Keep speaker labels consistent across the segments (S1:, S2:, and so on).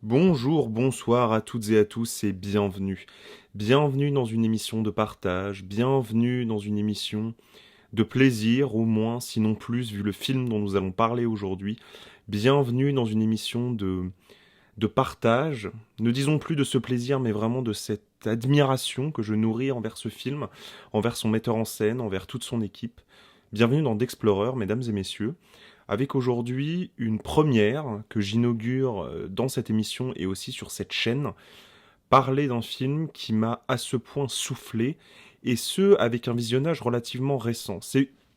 S1: Bonjour, bonsoir à toutes et à tous et bienvenue. Bienvenue dans une émission de partage, bienvenue dans une émission de plaisir au moins, sinon plus, vu le film dont nous allons parler aujourd'hui. Bienvenue dans une émission de partage, ne disons plus de ce plaisir, mais vraiment de cette admiration que je nourris envers ce film, envers son metteur en scène, envers toute son équipe. Bienvenue dans d'Explorer, mesdames et messieurs, avec aujourd'hui une première que j'inaugure dans cette émission et aussi sur cette chaîne, parler d'un film qui m'a à ce point soufflé, et ce, avec un visionnage relativement récent.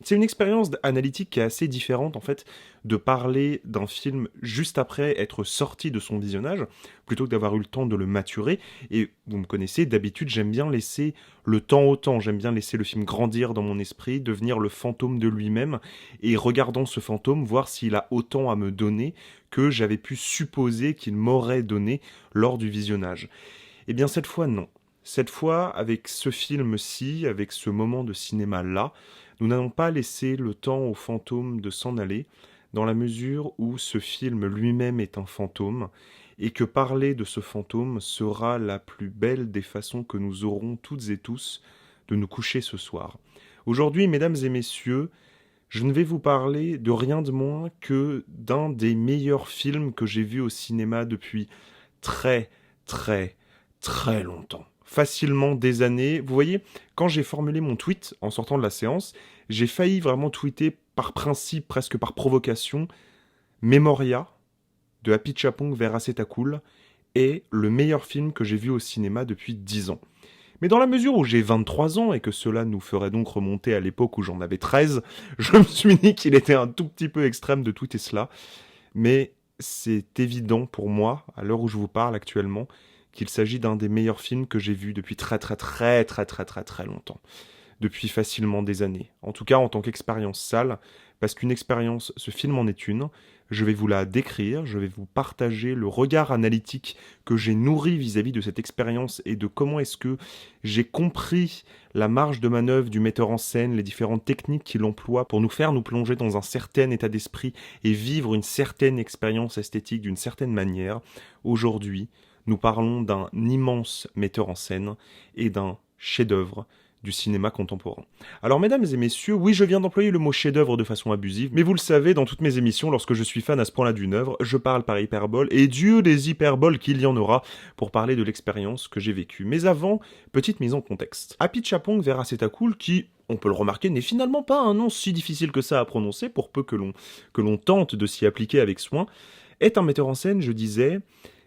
S1: C'est une expérience analytique qui est assez différente, en fait, de parler d'un film juste après être sorti de son visionnage, plutôt que d'avoir eu le temps de le maturer. Et vous me connaissez, d'habitude, j'aime bien laisser le temps au temps, j'aime bien laisser le film grandir dans mon esprit, devenir le fantôme de lui-même, et regardant ce fantôme, voir s'il a autant à me donner que j'avais pu supposer qu'il m'aurait donné lors du visionnage. Eh bien cette fois non. Cette fois, avec ce film-ci, avec ce moment de cinéma-là, nous n'allons pas laisser le temps au fantôme de s'en aller, dans la mesure où ce film lui-même est un fantôme, et que parler de ce fantôme sera la plus belle des façons que nous aurons toutes et tous de nous coucher ce soir. Aujourd'hui, mesdames et messieurs, je ne vais vous parler de rien de moins que d'un des meilleurs films que j'ai vus au cinéma depuis très, très, très longtemps. Facilement des années. Vous voyez, quand j'ai formulé mon tweet en sortant de la séance, j'ai failli vraiment tweeter par principe, presque par provocation, Memoria de Happy Chapong vers Acetakul est le meilleur film que j'ai vu au cinéma depuis 10 ans. Mais dans la mesure où j'ai 23 ans et que cela nous ferait donc remonter à l'époque où j'en avais 13, je me suis dit qu'il était un tout petit peu extrême de tweeter cela. Mais c'est évident pour moi, à l'heure où je vous parle actuellement, qu'il s'agit d'un des meilleurs films que j'ai vus depuis très très très très très très très longtemps. Depuis facilement des années. En tout cas en tant qu'expérience sale, parce qu'une expérience, ce film en est une. Je vais vous la décrire, je vais vous partager le regard analytique que j'ai nourri vis-à-vis de cette expérience et de comment est-ce que j'ai compris la marge de manœuvre du metteur en scène, les différentes techniques qu'il emploie pour nous faire nous plonger dans un certain état d'esprit et vivre une certaine expérience esthétique d'une certaine manière. Aujourd'hui, nous parlons d'un immense metteur en scène et d'un chef-d'œuvre du cinéma contemporain. Alors mesdames et messieurs, oui je viens d'employer le mot chef-d'œuvre de façon abusive, mais vous le savez, dans toutes mes émissions, lorsque je suis fan à ce point-là d'une œuvre, je parle par hyperbole, et Dieu des hyperboles qu'il y en aura pour parler de l'expérience que j'ai vécue. Mais avant, petite mise en contexte. Happy Chapong vers Acetakul, qui, on peut le remarquer, n'est finalement pas un nom si difficile que ça à prononcer, pour peu que l'on tente de s'y appliquer avec soin, est un metteur en scène, je disais,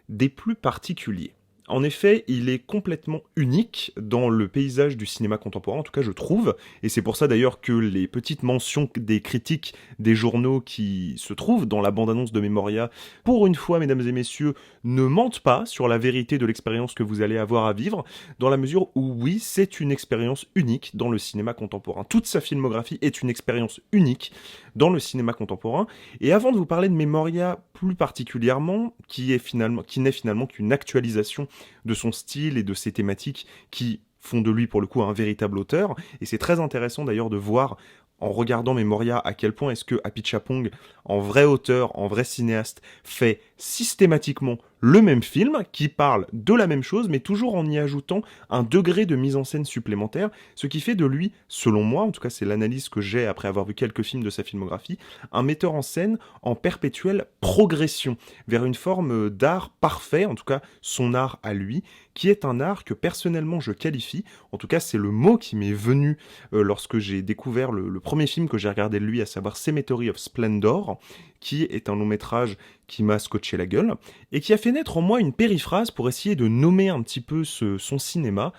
S1: des plus particuliers. En effet, il est complètement unique dans le paysage du cinéma contemporain, en tout cas je trouve, et c'est pour ça d'ailleurs que les petites mentions des critiques des journaux qui se trouvent dans la bande-annonce de Memoria, pour une fois mesdames et messieurs, ne mentent pas sur la vérité de l'expérience que vous allez avoir à vivre, dans la mesure où oui, c'est une expérience unique dans le cinéma contemporain. Toute sa filmographie est une expérience unique dans le cinéma contemporain, et avant de vous parler de Memoria plus particulièrement, qui n'est finalement qu'une actualisation de son style et de ses thématiques qui font de lui pour le coup un véritable auteur, et c'est très intéressant d'ailleurs de voir en regardant Memoria à quel point est-ce que Happy Chapong, en vrai auteur, en vrai cinéaste, fait systématiquement le même film, qui parle de la même chose, mais toujours en y ajoutant un degré de mise en scène supplémentaire, ce qui fait de lui, selon moi, en tout cas c'est l'analyse que j'ai après avoir vu quelques films de sa filmographie, un metteur en scène en perpétuelle progression, vers une forme d'art parfait, en tout cas son art à lui, qui est un art que personnellement je qualifie, en tout cas c'est le mot qui m'est venu lorsque j'ai découvert le premier film que j'ai regardé de lui, à savoir Cemetery of Splendor, qui est un long métrage qui m'a scotché la gueule, et qui a fait naître en moi une périphrase pour essayer de nommer un petit peu son cinéma.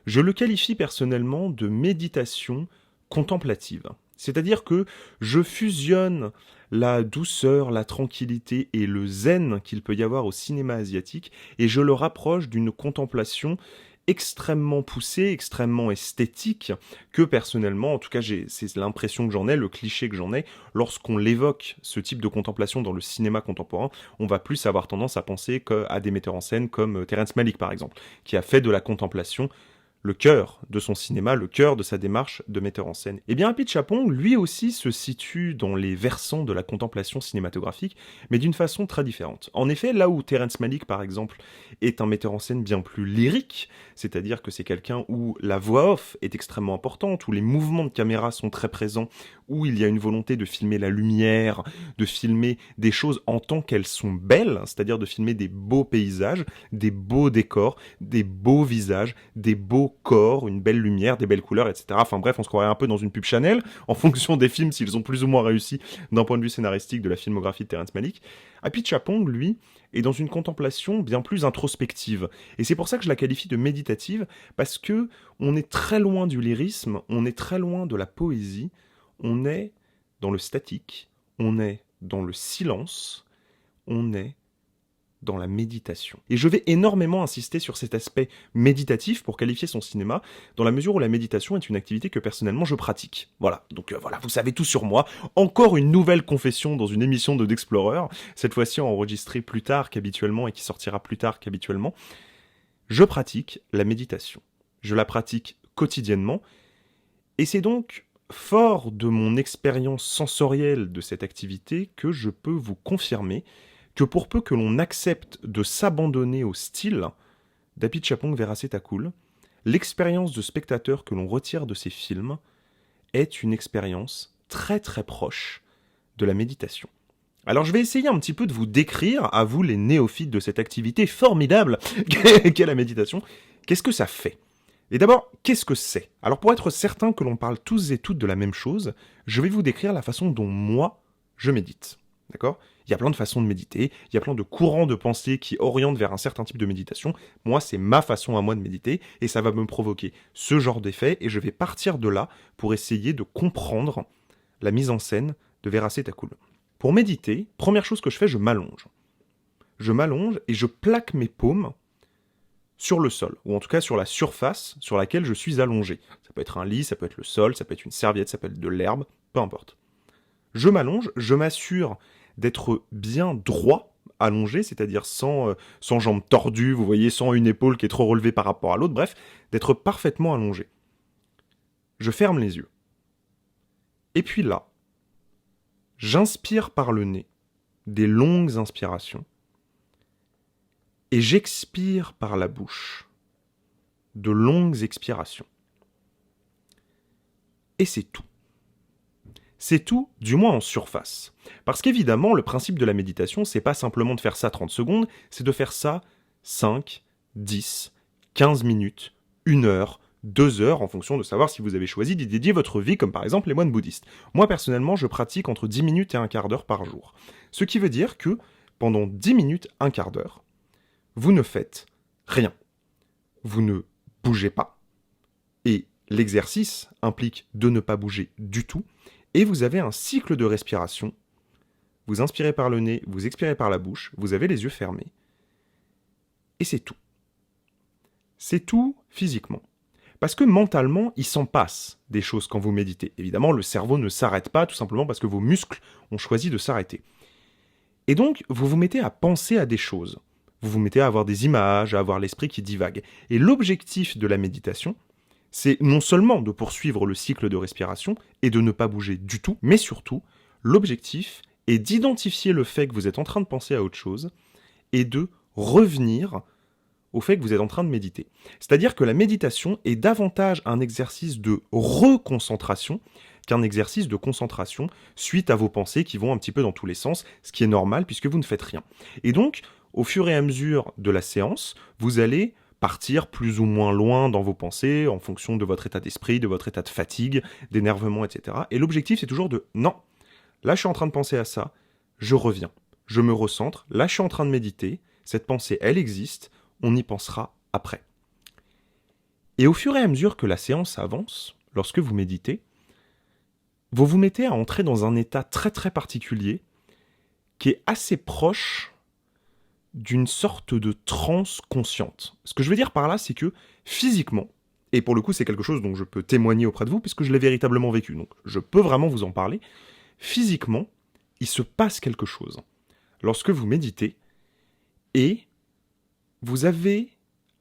S1: Je le qualifie personnellement de méditation contemplative. C'est-à-dire que je fusionne la douceur, la tranquillité et le zen qu'il peut y avoir au cinéma asiatique, et je le rapproche d'une contemplation extrêmement poussée, extrêmement esthétique, que personnellement, en tout cas c'est l'impression que j'en ai, le cliché que j'en ai, lorsqu'on l'évoque, ce type de contemplation dans le cinéma contemporain, on va plus avoir tendance à penser à des metteurs en scène comme Terrence Malick par exemple, qui a fait de la contemplation le cœur de son cinéma, le cœur de sa démarche de metteur en scène. Eh bien, Apichatpong, lui aussi, se situe dans les versants de la contemplation cinématographique, mais d'une façon très différente. En effet, là où Terrence Malick, par exemple, est un metteur en scène bien plus lyrique, c'est-à-dire que c'est quelqu'un où la voix off est extrêmement importante, où les mouvements de caméra sont très présents, où il y a une volonté de filmer la lumière, de filmer des choses en tant qu'elles sont belles, c'est-à-dire de filmer des beaux paysages, des beaux décors, des beaux visages, des beaux corps, une belle lumière, des belles couleurs, etc. Enfin bref, on se croirait un peu dans une pub Chanel, en fonction des films, s'ils ont plus ou moins réussi d'un point de vue scénaristique de la filmographie de Terrence Malick. Apichatpong, lui, est dans une contemplation bien plus introspective. Et c'est pour ça que je la qualifie de méditative, parce que on est très loin du lyrisme, on est très loin de la poésie, on est dans le statique, on est dans le silence, on est dans la méditation. Et je vais énormément insister sur cet aspect méditatif pour qualifier son cinéma, dans la mesure où la méditation est une activité que personnellement je pratique. Voilà, donc voilà, vous savez tout sur moi. Encore une nouvelle confession dans une émission de D'Explorer, cette fois-ci enregistrée plus tard qu'habituellement et qui sortira plus tard qu'habituellement. Je pratique la méditation. Je la pratique quotidiennement, et c'est donc fort de mon expérience sensorielle de cette activité que je peux vous confirmer que pour peu que l'on accepte de s'abandonner au style d'Apichatpong Weerasethakul, l'expérience de spectateur que l'on retire de ces films est une expérience très très proche de la méditation. Alors je vais essayer un petit peu de vous décrire, à vous les néophytes de cette activité formidable qu'est la méditation, qu'est-ce que ça fait ? Et d'abord, qu'est-ce que c'est ? Alors pour être certain que l'on parle tous et toutes de la même chose, je vais vous décrire la façon dont moi, je médite. D'accord ? Il y a plein de façons de méditer, il y a plein de courants de pensée qui orientent vers un certain type de méditation. Moi, c'est ma façon à moi de méditer, et ça va me provoquer ce genre d'effet, et je vais partir de là pour essayer de comprendre la mise en scène de Weerasethakul. Pour méditer, première chose que je fais, je m'allonge. Je m'allonge et je plaque mes paumes sur le sol, ou en tout cas sur la surface sur laquelle je suis allongé. Ça peut être un lit, ça peut être le sol, ça peut être une serviette, ça peut être de l'herbe, peu importe. Je m'allonge, je m'assure d'être bien droit, allongé, c'est-à-dire sans jambes tordues, vous voyez, sans une épaule qui est trop relevée par rapport à l'autre, bref, d'être parfaitement allongé. Je ferme les yeux. Et puis là, j'inspire par le nez, des longues inspirations, et j'expire par la bouche, de longues expirations. Et c'est tout. C'est tout, du moins en surface. Parce qu'évidemment, le principe de la méditation, c'est pas simplement de faire ça 30 secondes, c'est de faire ça 5, 10, 15 minutes, 1 heure, 2 heures, en fonction de savoir si vous avez choisi d'y dédier votre vie, comme par exemple les moines bouddhistes. Moi, personnellement, je pratique entre 10 minutes et un quart d'heure par jour. Ce qui veut dire que, pendant 10 minutes, un quart d'heure, vous ne faites rien. Vous ne bougez pas. Et l'exercice implique de ne pas bouger du tout. Et vous avez un cycle de respiration. Vous inspirez par le nez, vous expirez par la bouche, vous avez les yeux fermés. Et c'est tout. C'est tout physiquement. Parce que mentalement, il s'en passe des choses quand vous méditez. Évidemment, le cerveau ne s'arrête pas, tout simplement parce que vos muscles ont choisi de s'arrêter. Et donc, vous vous mettez à penser à des choses. Vous vous mettez à avoir des images, à avoir l'esprit qui divague. Et l'objectif de la méditation, c'est non seulement de poursuivre le cycle de respiration et de ne pas bouger du tout, mais surtout, l'objectif est d'identifier le fait que vous êtes en train de penser à autre chose et de revenir au fait que vous êtes en train de méditer. C'est-à-dire que la méditation est davantage un exercice de reconcentration qu'un exercice de concentration suite à vos pensées qui vont un petit peu dans tous les sens, ce qui est normal puisque vous ne faites rien. Et donc, au fur et à mesure de la séance, vous allez partir plus ou moins loin dans vos pensées, en fonction de votre état d'esprit, de votre état de fatigue, d'énervement, etc. Et l'objectif, c'est toujours de « non, là je suis en train de penser à ça, je reviens, je me recentre, là je suis en train de méditer, cette pensée, elle existe, on y pensera après. » Et au fur et à mesure que la séance avance, lorsque vous méditez, vous vous mettez à entrer dans un état très très particulier qui est assez proche d'une sorte de transe consciente. Ce que je veux dire par là, c'est que physiquement, et pour le coup c'est quelque chose dont je peux témoigner auprès de vous, puisque je l'ai véritablement vécu, donc je peux vraiment vous en parler, physiquement, il se passe quelque chose. Lorsque vous méditez, et vous avez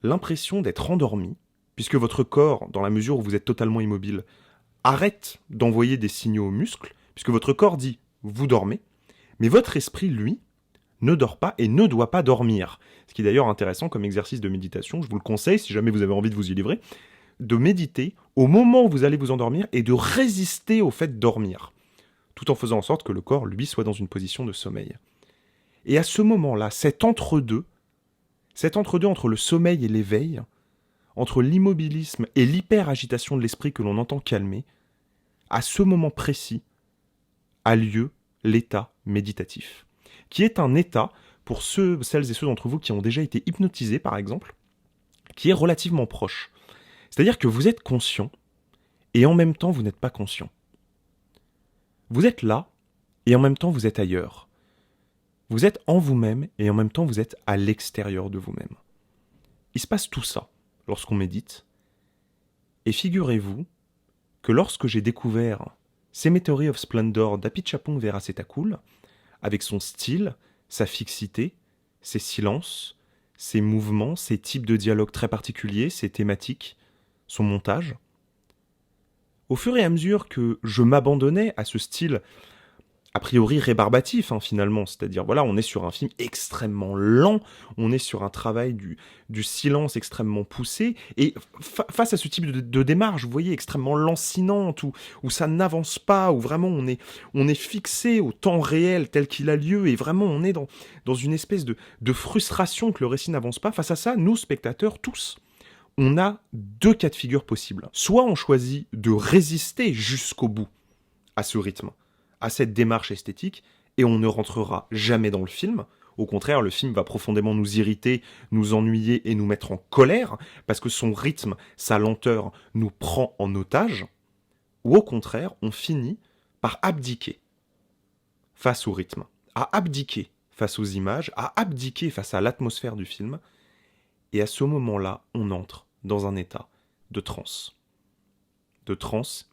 S1: l'impression d'être endormi, puisque votre corps, dans la mesure où vous êtes totalement immobile, arrête d'envoyer des signaux aux muscles, puisque votre corps dit « vous dormez », mais votre esprit, lui, ne dort pas et ne doit pas dormir. Ce qui est d'ailleurs intéressant comme exercice de méditation, je vous le conseille si jamais vous avez envie de vous y livrer, de méditer au moment où vous allez vous endormir et de résister au fait de dormir, tout en faisant en sorte que le corps, lui, soit dans une position de sommeil. Et à ce moment-là, cet entre-deux entre le sommeil et l'éveil, entre l'immobilisme et l'hyper-agitation de l'esprit que l'on entend calmer, à ce moment précis, a lieu l'état méditatif, qui est un état, pour celles et ceux d'entre vous qui ont déjà été hypnotisés par exemple, qui est relativement proche. C'est-à-dire que vous êtes conscient, et en même temps vous n'êtes pas conscient. Vous êtes là, et en même temps vous êtes ailleurs. Vous êtes en vous-même, et en même temps vous êtes à l'extérieur de vous-même. Il se passe tout ça lorsqu'on médite, et figurez-vous que lorsque j'ai découvert Cemetery of Splendor d'Apichatpong Weerasethakul, avec son style, sa fixité, ses silences, ses mouvements, ses types de dialogues très particuliers, ses thématiques, son montage, au fur et à mesure que je m'abandonnais à ce style a priori rébarbatif finalement, c'est-à-dire voilà, on est sur un film extrêmement lent, on est sur un travail du silence extrêmement poussé, et face à ce type de démarche, vous voyez, extrêmement lancinante, où ça n'avance pas, où vraiment on est fixé au temps réel tel qu'il a lieu, et vraiment on est dans une espèce de frustration que le récit n'avance pas. Face à ça, nous, spectateurs, tous, on a deux cas de figure possibles. Soit on choisit de résister jusqu'au bout à ce rythme, à cette démarche esthétique, et on ne rentrera jamais dans le film. Au contraire, le film va profondément nous irriter, nous ennuyer et nous mettre en colère, parce que son rythme, sa lenteur, nous prend en otage. Ou au contraire, on finit par abdiquer face au rythme, à abdiquer face aux images, à abdiquer face à l'atmosphère du film, et à ce moment-là, on entre dans un état de transe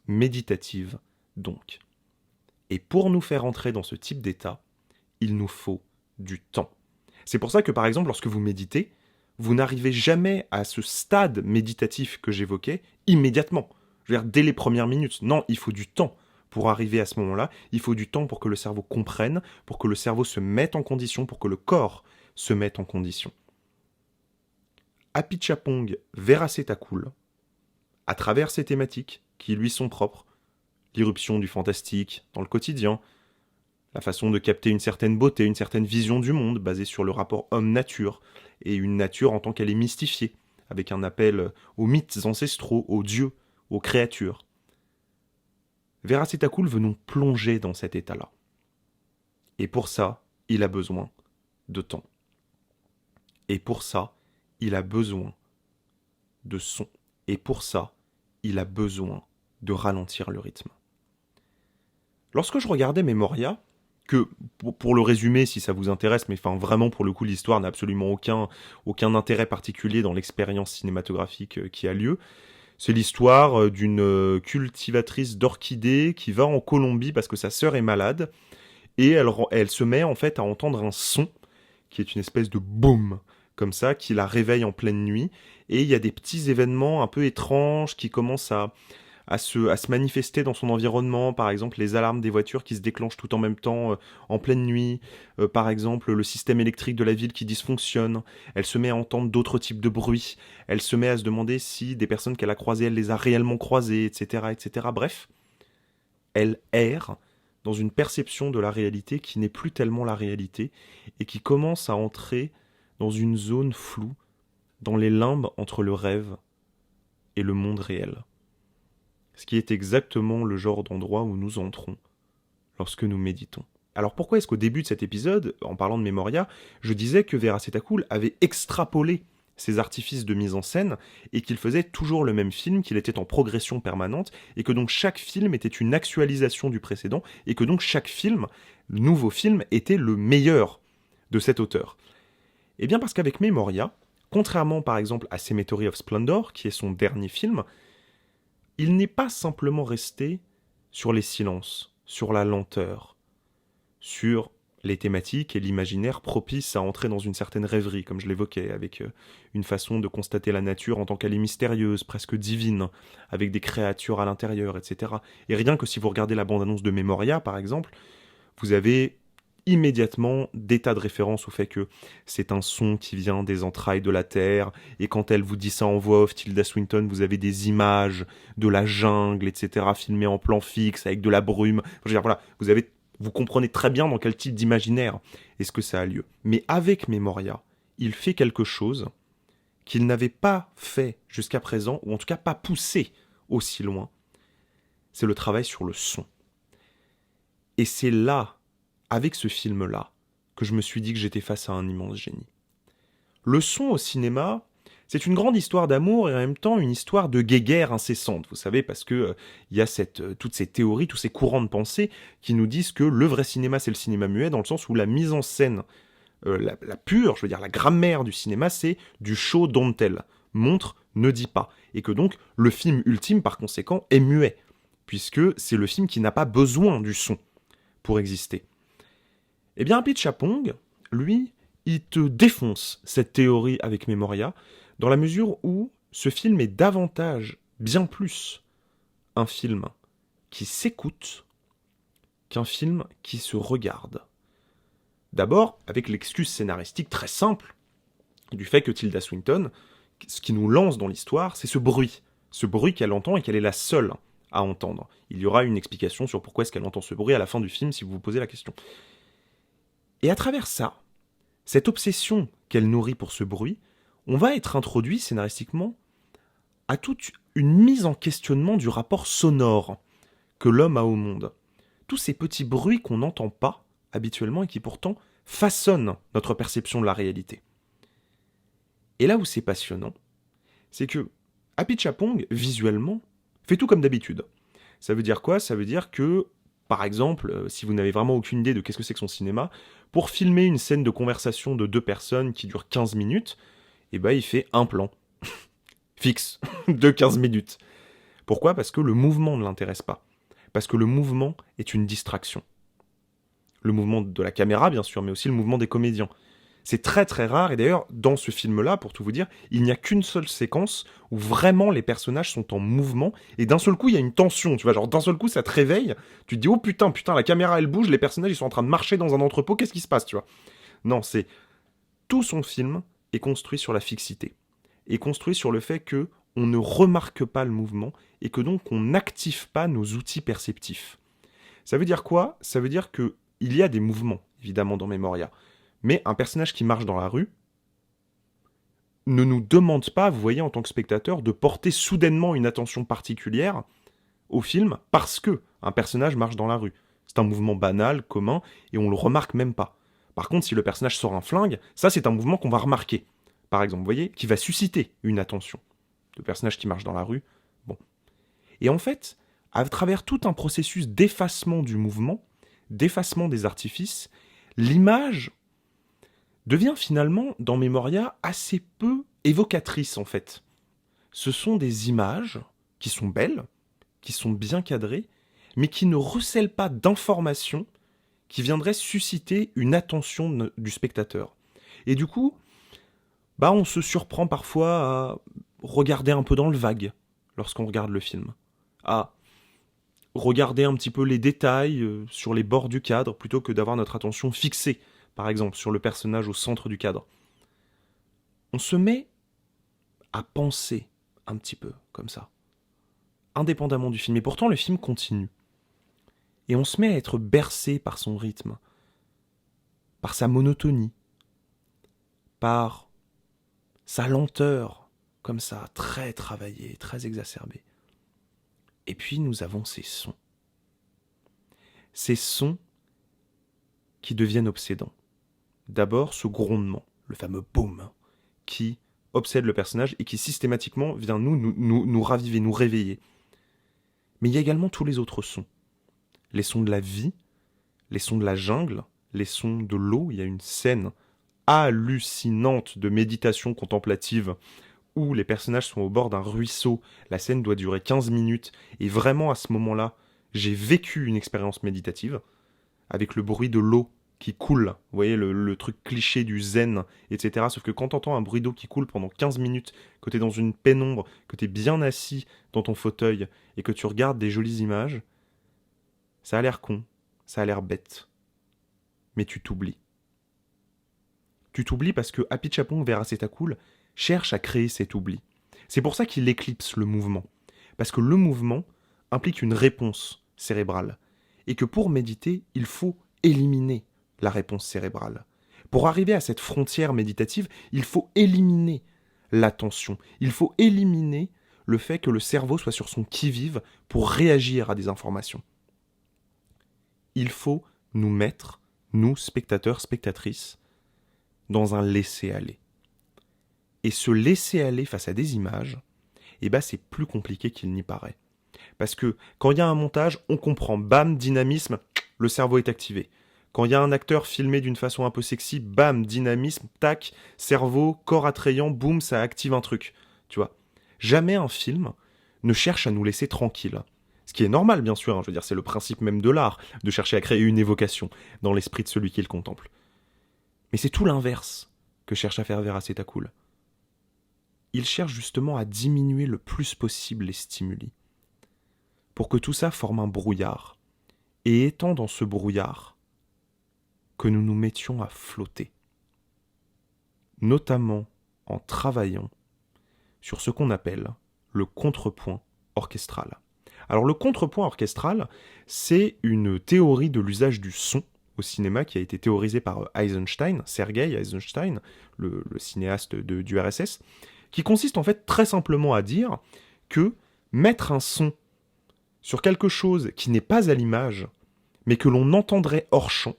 S1: méditative donc. Et pour nous faire entrer dans ce type d'état, il nous faut du temps. C'est pour ça que, par exemple, lorsque vous méditez, vous n'arrivez jamais à ce stade méditatif que j'évoquais immédiatement. Je veux dire, dès les premières minutes. Non, il faut du temps pour arriver à ce moment-là. Il faut du temps pour que le cerveau comprenne, pour que le cerveau se mette en condition, pour que le corps se mette en condition. Apichatpong Weerasethakul, à travers ses thématiques qui lui sont propres, l'irruption du fantastique dans le quotidien, la façon de capter une certaine beauté, une certaine vision du monde basée sur le rapport homme-nature, et une nature en tant qu'elle est mystifiée, avec un appel aux mythes ancestraux, aux dieux, aux créatures. Weerasethakul veut nous plonger dans cet état-là. Et pour ça, il a besoin de temps. Et pour ça, il a besoin de son. Et pour ça, il a besoin de ralentir le rythme. Lorsque je regardais Memoria, que, pour le résumer si ça vous intéresse, mais enfin vraiment pour le coup l'histoire n'a absolument aucun intérêt particulier dans l'expérience cinématographique qui a lieu, c'est l'histoire d'une cultivatrice d'orchidées qui va en Colombie parce que sa sœur est malade, et elle se met en fait à entendre un son, qui est une espèce de boom, comme ça, qui la réveille en pleine nuit, et il y a des petits événements un peu étranges qui commencent à se manifester dans son environnement, par exemple les alarmes des voitures qui se déclenchent tout en même temps en pleine nuit, par exemple le système électrique de la ville qui dysfonctionne, elle se met à entendre d'autres types de bruits, elle se met à se demander si des personnes qu'elle a croisées, elle les a réellement croisées, etc., etc. Bref, elle erre dans une perception de la réalité qui n'est plus tellement la réalité et qui commence à entrer dans une zone floue, dans les limbes entre le rêve et le monde réel. Ce qui est exactement le genre d'endroit où nous entrons lorsque nous méditons. Alors pourquoi est-ce qu'au début de cet épisode, en parlant de Memoria, je disais que Weerasethakul avait extrapolé ses artifices de mise en scène et qu'il faisait toujours le même film, qu'il était en progression permanente et que donc chaque film était une actualisation du précédent et que donc chaque film, le nouveau film, était le meilleur de cet auteur. Eh bien parce qu'avec Memoria, contrairement par exemple à Cemetery of Splendor, qui est son dernier film, il n'est pas simplement resté sur les silences, sur la lenteur, sur les thématiques et l'imaginaire propices à entrer dans une certaine rêverie, comme je l'évoquais, avec une façon de constater la nature en tant qu'elle est mystérieuse, presque divine, avec des créatures à l'intérieur, etc. Et rien que si vous regardez la bande-annonce de Memoria, par exemple, vous avez immédiatement des tas de références au fait que c'est un son qui vient des entrailles de la Terre, et quand elle vous dit ça en voix off, Tilda Swinton, vous avez des images de la jungle, etc., filmées en plan fixe, avec de la brume. Je veux dire, voilà, vous comprenez très bien dans quel type d'imaginaire est-ce que ça a lieu. Mais avec Memoria, il fait quelque chose qu'il n'avait pas fait jusqu'à présent, ou en tout cas pas poussé aussi loin. C'est le travail sur le son. Et c'est là, avec ce film-là, que je me suis dit que j'étais face à un immense génie. Le son au cinéma, c'est une grande histoire d'amour et en même temps une histoire de guéguerre incessante, vous savez, parce que y a toutes ces théories, tous ces courants de pensée qui nous disent que le vrai cinéma, c'est le cinéma muet, dans le sens où la mise en scène, la pure, je veux dire la grammaire du cinéma, c'est du show don't tell, montre, ne dit pas, et que donc le film ultime, par conséquent, est muet, puisque c'est le film qui n'a pas besoin du son pour exister. Eh bien, Apichatpong, lui, il te défonce cette théorie avec Memoria, dans la mesure où ce film est davantage, bien plus, un film qui s'écoute qu'un film qui se regarde. D'abord, avec l'excuse scénaristique très simple du fait que Tilda Swinton, ce qui nous lance dans l'histoire, c'est ce bruit qu'elle entend et qu'elle est la seule à entendre. Il y aura une explication sur pourquoi est-ce qu'elle entend ce bruit à la fin du film, si vous vous posez la question. Et à travers ça, cette obsession qu'elle nourrit pour ce bruit, on va être introduit scénaristiquement à toute une mise en questionnement du rapport sonore que l'homme a au monde. Tous ces petits bruits qu'on n'entend pas habituellement et qui pourtant façonnent notre perception de la réalité. Et là où c'est passionnant, c'est que Apichatpong, visuellement, fait tout comme d'habitude. Ça veut dire quoi ? Ça veut dire que, par exemple, si vous n'avez vraiment aucune idée de qu'est-ce que c'est que son cinéma, pour filmer une scène de conversation de 2 personnes qui dure 15 minutes, eh ben, il fait un plan fixe de 15 minutes. Pourquoi ? Parce que le mouvement ne l'intéresse pas. Parce que le mouvement est une distraction. Le mouvement de la caméra, bien sûr, mais aussi le mouvement des comédiens. C'est très très rare, et d'ailleurs, dans ce film-là, pour tout vous dire, il n'y a qu'une seule séquence où vraiment les personnages sont en mouvement, et d'un seul coup, il y a une tension, tu vois, genre d'un seul coup, ça te réveille, tu te dis, oh putain, la caméra, elle bouge, les personnages, ils sont en train de marcher dans un entrepôt, qu'est-ce qui se passe, tu vois ? Non, c'est... Tout son film est construit sur la fixité, est construit sur le fait que on ne remarque pas le mouvement, et que donc on n'active pas nos outils perceptifs. Ça veut dire quoi ? Ça veut dire que il y a des mouvements, évidemment, dans Memoria. Mais un personnage qui marche dans la rue ne nous demande pas, vous voyez, en tant que spectateur, de porter soudainement une attention particulière au film parce que un personnage marche dans la rue. C'est un mouvement banal, commun, et on le remarque même pas. Par contre, si le personnage sort un flingue, ça c'est un mouvement qu'on va remarquer. Par exemple, vous voyez, qui va susciter une attention. Le personnage qui marche dans la rue, bon. Et en fait, à travers tout un processus d'effacement du mouvement, d'effacement des artifices, l'image devient finalement, dans Memoria, assez peu évocatrice en fait. Ce sont des images qui sont belles, qui sont bien cadrées, mais qui ne recèlent pas d'informations qui viendraient susciter une attention du spectateur. Et du coup, on se surprend parfois à regarder un peu dans le vague lorsqu'on regarde le film, à regarder un petit peu les détails sur les bords du cadre plutôt que d'avoir notre attention fixée, par exemple, sur le personnage au centre du cadre. On se met à penser un petit peu comme ça, indépendamment du film. Et pourtant, le film continue. Et on se met à être bercé par son rythme, par sa monotonie, par sa lenteur, comme ça, très travaillée, très exacerbée. Et puis, nous avons ces sons. Ces sons qui deviennent obsédants. D'abord, ce grondement, le fameux boom, qui obsède le personnage et qui systématiquement vient nous raviver, nous réveiller. Mais il y a également tous les autres sons. Les sons de la vie, les sons de la jungle, les sons de l'eau. Il y a une scène hallucinante de méditation contemplative où les personnages sont au bord d'un ruisseau. La scène doit durer 15 minutes. Et vraiment, à ce moment-là, j'ai vécu une expérience méditative avec le bruit de l'eau qui coule. Vous voyez, le truc cliché du zen, etc. Sauf que quand t'entends un bruit d'eau qui coule pendant 15 minutes, que t'es dans une pénombre, que t'es bien assis dans ton fauteuil, et que tu regardes des jolies images, ça a l'air con, ça a l'air bête. Mais tu t'oublies. Tu t'oublies parce que Apichatpong Weerasethakul cherche à créer cet oubli. C'est pour ça qu'il éclipse le mouvement. Parce que le mouvement implique une réponse cérébrale. Et que pour méditer, il faut éliminer la réponse cérébrale. Pour arriver à cette frontière méditative, il faut éliminer l'attention. Il faut éliminer le fait que le cerveau soit sur son qui-vive pour réagir à des informations. Il faut nous mettre, nous, spectateurs, spectatrices, dans un laisser-aller. Et ce laisser-aller face à des images, c'est plus compliqué qu'il n'y paraît. Parce que quand il y a un montage, on comprend, bam, dynamisme, le cerveau est activé. Quand il y a un acteur filmé d'une façon un peu sexy, bam, dynamisme, tac, cerveau, corps attrayant, boum, ça active un truc. Tu vois. Jamais un film ne cherche à nous laisser tranquilles. Ce qui est normal, bien sûr, je veux dire, c'est le principe même de l'art, de chercher à créer une évocation dans l'esprit de celui qui le contemple. Mais c'est tout l'inverse que cherche à faire Weerasethakul. Il cherche justement à diminuer le plus possible les stimuli, pour que tout ça forme un brouillard, et étant dans ce brouillard, que nous nous mettions à flotter, notamment en travaillant sur ce qu'on appelle le contrepoint orchestral. Alors le contrepoint orchestral, c'est une théorie de l'usage du son au cinéma qui a été théorisée par Eisenstein, Sergei Eisenstein, le cinéaste du RSS, qui consiste en fait très simplement à dire que mettre un son sur quelque chose qui n'est pas à l'image, mais que l'on entendrait hors champ,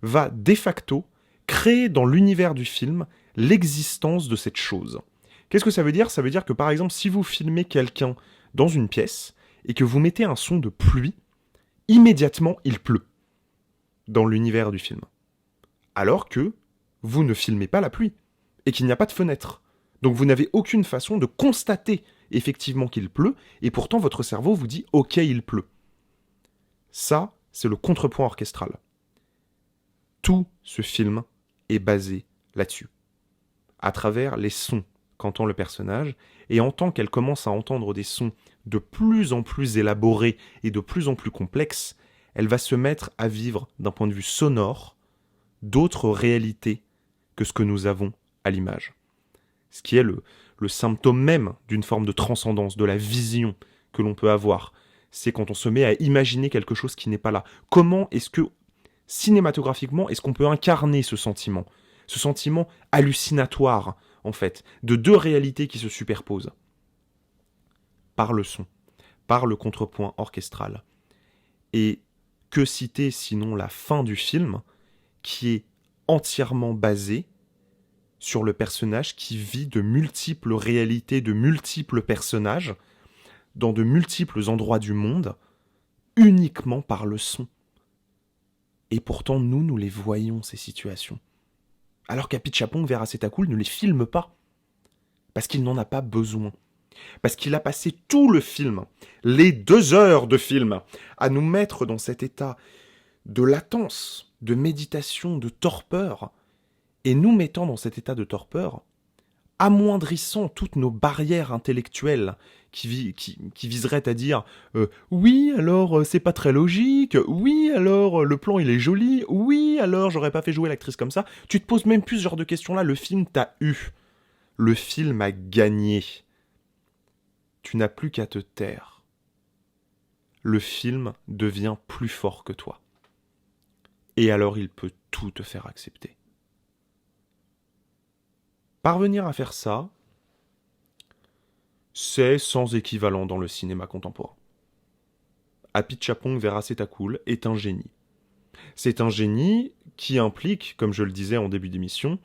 S1: va de facto créer dans l'univers du film l'existence de cette chose. Qu'est-ce que ça veut dire ? Ça veut dire que par exemple, si vous filmez quelqu'un dans une pièce et que vous mettez un son de pluie, immédiatement il pleut dans l'univers du film. Alors que vous ne filmez pas la pluie et qu'il n'y a pas de fenêtre. Donc vous n'avez aucune façon de constater effectivement qu'il pleut, et pourtant votre cerveau vous dit « Ok, il pleut ». Ça, c'est le contrepoint orchestral. Tout ce film est basé là-dessus, à travers les sons qu'entend le personnage, et en tant qu'elle commence à entendre des sons de plus en plus élaborés et de plus en plus complexes, elle va se mettre à vivre, d'un point de vue sonore, d'autres réalités que ce que nous avons à l'image. Ce qui est le symptôme même d'une forme de transcendance, de la vision que l'on peut avoir. C'est quand on se met à imaginer quelque chose qui n'est pas là. Comment est-ce que, cinématographiquement, est-ce qu'on peut incarner ce sentiment hallucinatoire, en fait, de deux réalités qui se superposent. Par le son, par le contrepoint orchestral. Et que citer sinon la fin du film, qui est entièrement basée sur le personnage qui vit de multiples réalités, de multiples personnages, dans de multiples endroits du monde, uniquement par le son. Et pourtant, nous les voyons, ces situations. Alors qu'Apichatpong Weerasethakul ne les filme pas. Parce qu'il n'en a pas besoin. Parce qu'il a passé tout le film, les 2 heures de film, à nous mettre dans cet état de latence, de méditation, de torpeur, et nous mettant dans cet état de torpeur, amoindrissant toutes nos barrières intellectuelles qui viseraient à dire oui, alors c'est pas très logique, oui, alors le plan il est joli, oui, alors j'aurais pas fait jouer l'actrice comme ça. Tu te poses même plus ce genre de questions-là, le film t'a eu. Le film a gagné. Tu n'as plus qu'à te taire. Le film devient plus fort que toi. Et alors il peut tout te faire accepter. Parvenir à faire ça, c'est sans équivalent dans le cinéma contemporain. Apichatpong Weerasethakul est un génie. C'est un génie qui implique, comme je le disais en début d'émission,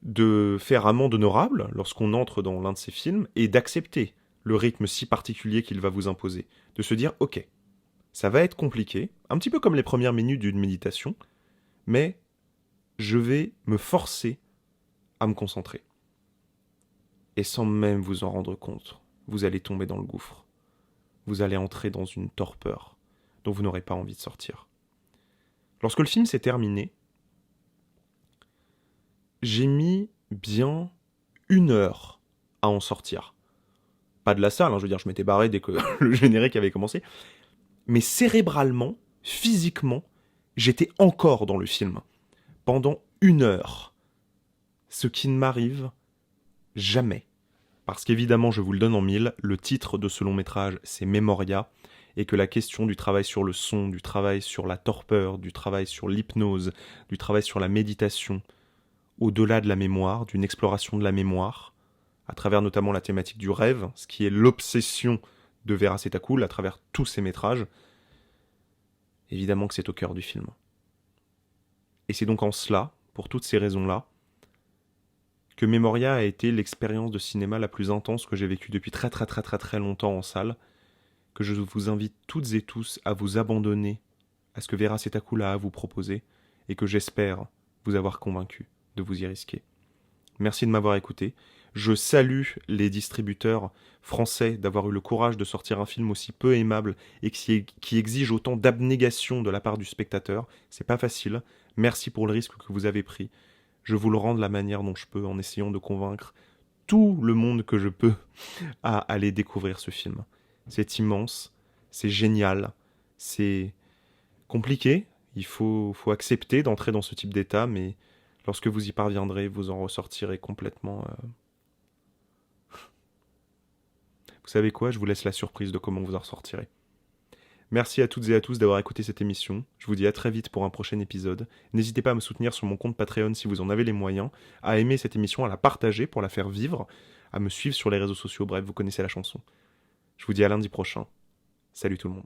S1: de faire amende honorable lorsqu'on entre dans l'un de ses films et d'accepter le rythme si particulier qu'il va vous imposer. De se dire, ok, ça va être compliqué, un petit peu comme les premières minutes d'une méditation, mais je vais me forcer à me concentrer. Et sans même vous en rendre compte, vous allez tomber dans le gouffre. Vous allez entrer dans une torpeur dont vous n'aurez pas envie de sortir. Lorsque le film s'est terminé, j'ai mis bien 1 heure à en sortir. Pas de la salle, je veux dire, je m'étais barré dès que le générique avait commencé. Mais cérébralement, physiquement, j'étais encore dans le film. Pendant 1 heure. Ce qui ne m'arrive jamais. Parce qu'évidemment, je vous le donne en mille, le titre de ce long métrage, c'est Memoria, et que la question du travail sur le son, du travail sur la torpeur, du travail sur l'hypnose, du travail sur la méditation, au-delà de la mémoire, d'une exploration de la mémoire, à travers notamment la thématique du rêve, ce qui est l'obsession de Vera Setacool à travers tous ses métrages, évidemment que c'est au cœur du film. Et c'est donc en cela, pour toutes ces raisons-là, que Memoria a été l'expérience de cinéma la plus intense que j'ai vécue depuis très longtemps en salle, que je vous invite toutes et tous à vous abandonner à ce que Vera Setacool a à vous proposer, et que j'espère vous avoir convaincu de vous y risquer. Merci de m'avoir écouté. Je salue les distributeurs français d'avoir eu le courage de sortir un film aussi peu aimable et qui exige autant d'abnégation de la part du spectateur. C'est pas facile. Merci pour le risque que vous avez pris. Je vous le rends de la manière dont je peux en essayant de convaincre tout le monde que je peux à aller découvrir ce film. C'est immense, c'est génial, c'est compliqué. Il faut accepter d'entrer dans ce type d'état, mais lorsque vous y parviendrez, vous en ressortirez complètement... Vous savez quoi ? Je vous laisse la surprise de comment vous en ressortirez. Merci à toutes et à tous d'avoir écouté cette émission. Je vous dis à très vite pour un prochain épisode. N'hésitez pas à me soutenir sur mon compte Patreon si vous en avez les moyens, à aimer cette émission, à la partager pour la faire vivre, à me suivre sur les réseaux sociaux, bref, vous connaissez la chanson. Je vous dis à lundi prochain. Salut tout le monde.